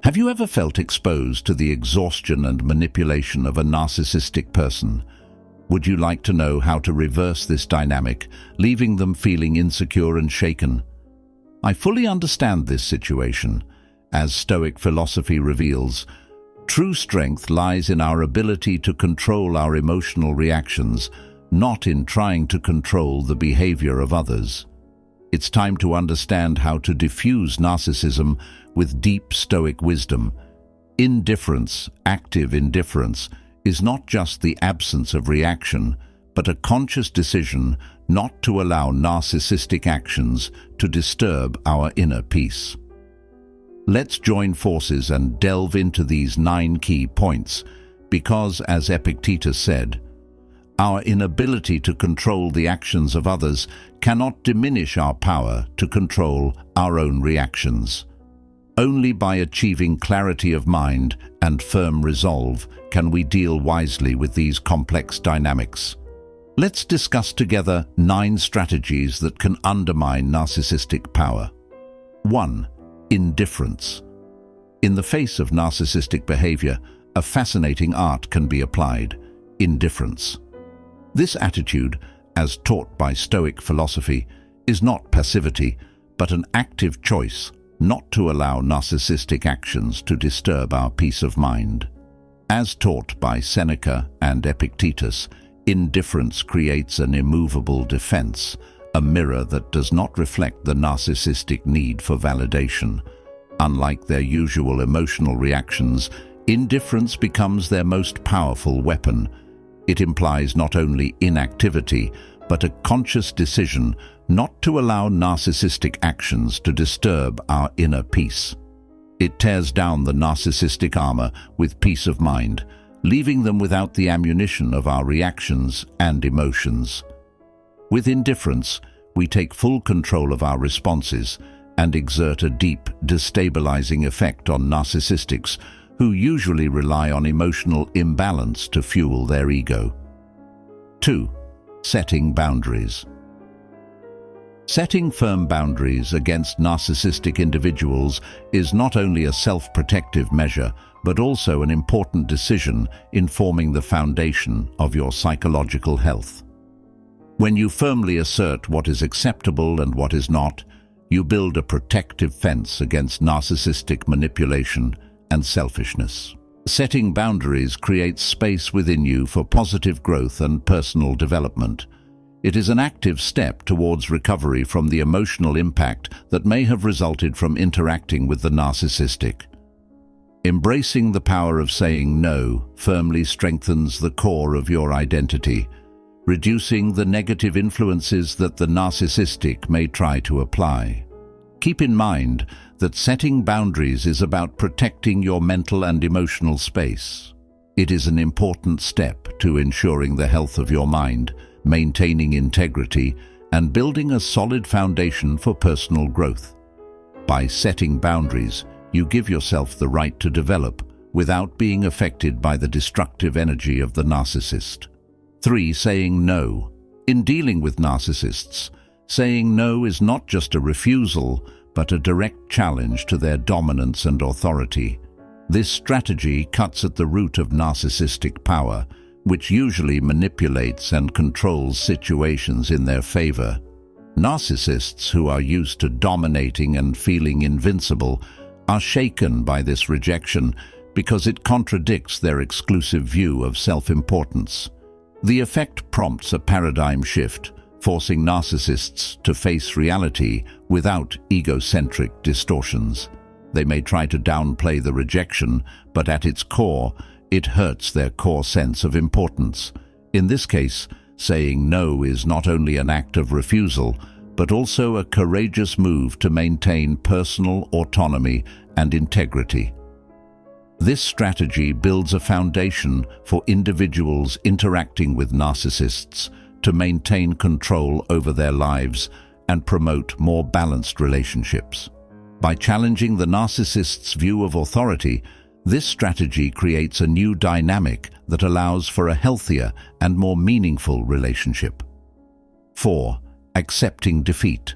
Have you ever felt exposed to the exhaustion and manipulation of a narcissistic person? Would you like to know how to reverse this dynamic, leaving them feeling insecure and shaken? I fully understand this situation. As Stoic philosophy reveals, true strength lies in our ability to control our emotional reactions, not in trying to control the behavior of others. It's time to understand how to diffuse narcissism with deep Stoic wisdom. Indifference, active indifference, is not just the absence of reaction, but a conscious decision not to allow narcissistic actions to disturb our inner peace. Let's join forces and delve into these 9 key points, because, as Epictetus said, our inability to control the actions of others cannot diminish our power to control our own reactions. Only by achieving clarity of mind and firm resolve can we deal wisely with these complex dynamics. Let's discuss together 9 strategies that can undermine narcissistic power. 1. Indifference. In the face of narcissistic behavior, a fascinating art can be applied: indifference. This attitude, as taught by Stoic philosophy, is not passivity, but an active choice not to allow narcissistic actions to disturb our peace of mind. As taught by Seneca and Epictetus, indifference creates an immovable defense, a mirror that does not reflect the narcissistic need for validation. Unlike their usual emotional reactions, indifference becomes their most powerful weapon. It implies not only inactivity, but a conscious decision not to allow narcissistic actions to disturb our inner peace. It tears down the narcissistic armor with peace of mind, leaving them without the ammunition of our reactions and emotions. With indifference, we take full control of our responses and exert a deep, destabilizing effect on narcissists who usually rely on emotional imbalance to fuel their ego. 2. Setting boundaries. Setting firm boundaries against narcissistic individuals is not only a self-protective measure, but also an important decision in forming the foundation of your psychological health. When you firmly assert what is acceptable and what is not, you build a protective fence against narcissistic manipulation and selfishness. Setting boundaries creates space within you for positive growth and personal development. It is an active step towards recovery from the emotional impact that may have resulted from interacting with the narcissistic. Embracing the power of saying no firmly strengthens the core of your identity, reducing the negative influences that the narcissistic may try to apply. Keep in mind that setting boundaries is about protecting your mental and emotional space. It is an important step to ensuring the health of your mind, maintaining integrity, and building a solid foundation for personal growth. By setting boundaries, you give yourself the right to develop without being affected by the destructive energy of the narcissist. 3. Saying no. In dealing with narcissists, saying no is not just a refusal, but a direct challenge to their dominance and authority. This strategy cuts at the root of narcissistic power, which usually manipulates and controls situations in their favor. Narcissists who are used to dominating and feeling invincible are shaken by this rejection because it contradicts their exclusive view of self-importance. The effect prompts a paradigm shift, forcing narcissists to face reality without egocentric distortions. They may try to downplay the rejection, but at its core, it hurts their core sense of importance. In this case, saying no is not only an act of refusal, but also a courageous move to maintain personal autonomy and integrity. This strategy builds a foundation for individuals interacting with narcissists to maintain control over their lives and promote more balanced relationships. By challenging the narcissist's view of authority, this strategy creates a new dynamic that allows for a healthier and more meaningful relationship. 4. Accepting defeat.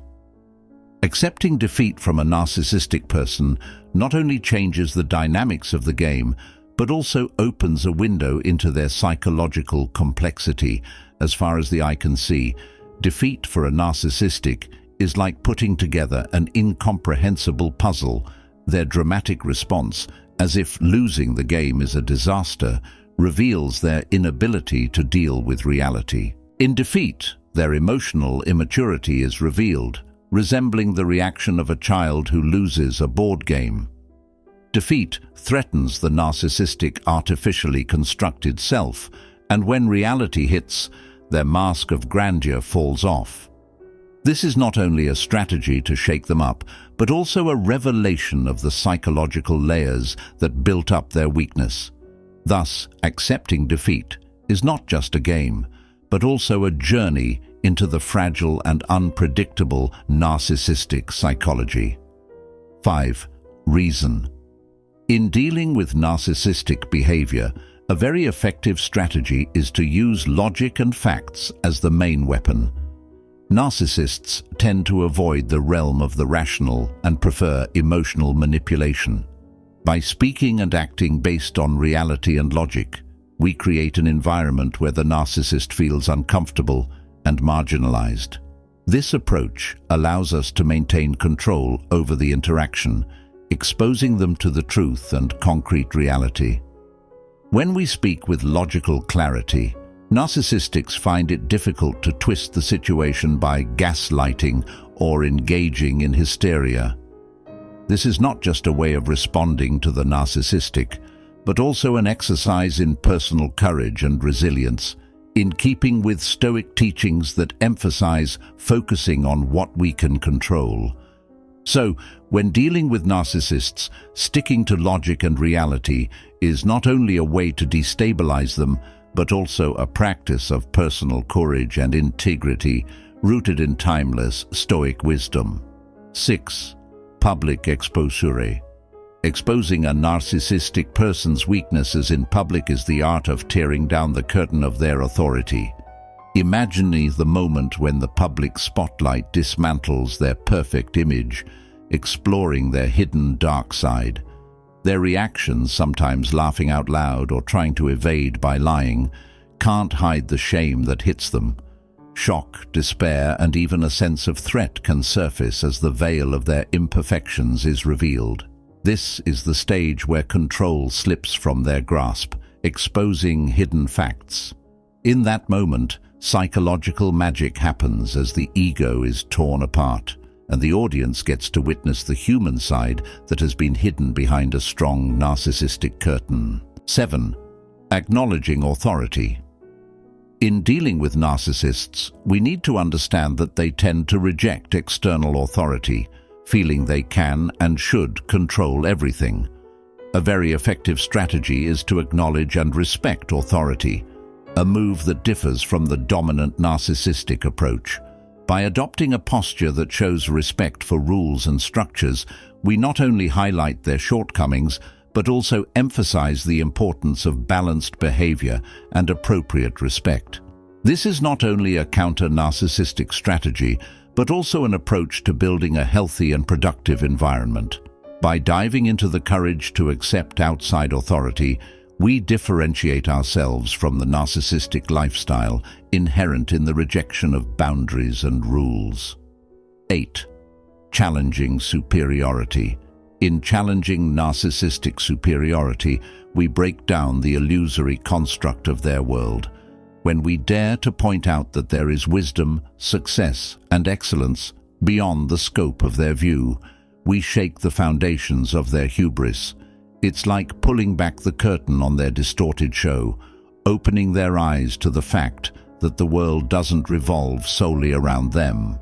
Accepting defeat from a narcissistic person not only changes the dynamics of the game, but also opens a window into their psychological complexity. As far as the eye can see, defeat for a narcissistic is like putting together an incomprehensible puzzle. Their dramatic response, as if losing the game is a disaster, reveals their inability to deal with reality. In defeat, their emotional immaturity is revealed, resembling the reaction of a child who loses a board game. Defeat threatens the narcissistic artificially constructed self, and when reality hits, their mask of grandeur falls off. This is not only a strategy to shake them up, but also a revelation of the psychological layers that built up their weakness. Thus, accepting defeat is not just a game, but also a journey into the fragile and unpredictable narcissistic psychology. 5. Reason. In dealing with narcissistic behavior, a very effective strategy is to use logic and facts as the main weapon. Narcissists tend to avoid the realm of the rational and prefer emotional manipulation. By speaking and acting based on reality and logic, we create an environment where the narcissist feels uncomfortable and marginalized. This approach allows us to maintain control over the interaction, exposing them to the truth and concrete reality. When we speak with logical clarity, narcissists find it difficult to twist the situation by gaslighting or engaging in hysteria. This is not just a way of responding to the narcissistic, but also an exercise in personal courage and resilience, in keeping with Stoic teachings that emphasize focusing on what we can control. So, when dealing with narcissists, sticking to logic and reality is not only a way to destabilize them, but also a practice of personal courage and integrity rooted in timeless Stoic wisdom. 6. Public exposure. Exposing a narcissistic person's weaknesses in public is the art of tearing down the curtain of their authority. Imagine the moment when the public spotlight dismantles their perfect image, exploring their hidden dark side. Their reactions, sometimes laughing out loud or trying to evade by lying, can't hide the shame that hits them. Shock, despair, and even a sense of threat can surface as the veil of their imperfections is revealed. This is the stage where control slips from their grasp, exposing hidden facts. In that moment, psychological magic happens as the ego is torn apart, and the audience gets to witness the human side that has been hidden behind a strong narcissistic curtain. 7. Acknowledging authority. In dealing with narcissists, we need to understand that they tend to reject external authority, feeling they can and should control everything. A very effective strategy is to acknowledge and respect authority, a move that differs from the dominant narcissistic approach. By adopting a posture that shows respect for rules and structures, we not only highlight their shortcomings, but also emphasize the importance of balanced behavior and appropriate respect. This is not only a counter-narcissistic strategy, but also an approach to building a healthy and productive environment. By diving into the courage to accept outside authority, we differentiate ourselves from the narcissistic lifestyle inherent in the rejection of boundaries and rules. 8. Challenging superiority. In challenging narcissistic superiority, we break down the illusory construct of their world. When we dare to point out that there is wisdom, success, and excellence beyond the scope of their view, we shake the foundations of their hubris. It's like pulling back the curtain on their distorted show, opening their eyes to the fact that the world doesn't revolve solely around them.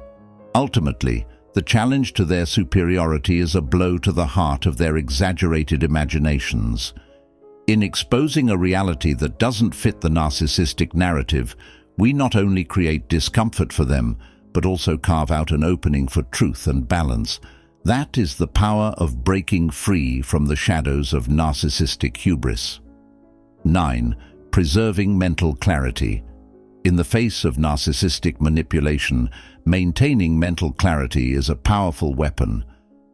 Ultimately, the challenge to their superiority is a blow to the heart of their exaggerated imaginations. In exposing a reality that doesn't fit the narcissistic narrative, we not only create discomfort for them, but also carve out an opening for truth and balance. That is the power of breaking free from the shadows of narcissistic hubris. 9. Preserving mental clarity. In the face of narcissistic manipulation, maintaining mental clarity is a powerful weapon.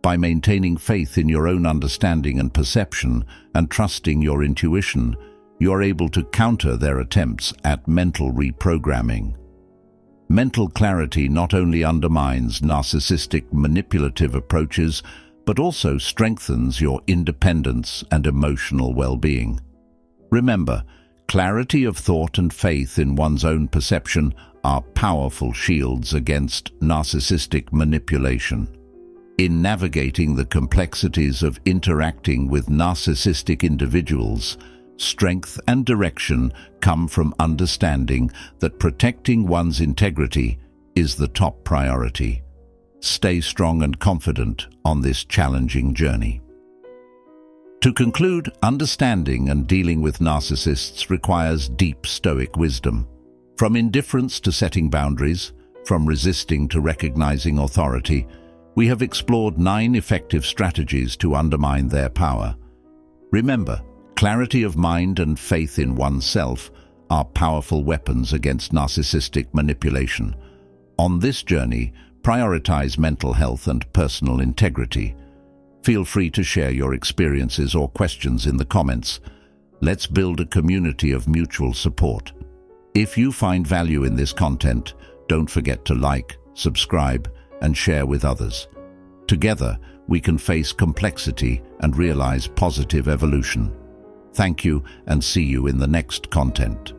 By maintaining faith in your own understanding and perception and trusting your intuition, you are able to counter their attempts at mental reprogramming. Mental clarity not only undermines narcissistic manipulative approaches, but also strengthens your independence and emotional well-being. Remember, clarity of thought and faith in one's own perception are powerful shields against narcissistic manipulation. In navigating the complexities of interacting with narcissistic individuals, strength and direction come from understanding that protecting one's integrity is the top priority. Stay strong and confident on this challenging journey. To conclude, understanding and dealing with narcissists requires deep Stoic wisdom. From indifference to setting boundaries, from resisting to recognizing authority, we have explored 9 effective strategies to undermine their power. Remember, clarity of mind and faith in oneself are powerful weapons against narcissistic manipulation. On this journey, prioritize mental health and personal integrity. Feel free to share your experiences or questions in the comments. Let's build a community of mutual support. If you find value in this content, don't forget to like, subscribe, and share with others. Together, we can face complexity and realize positive evolution. Thank you, and see you in the next content.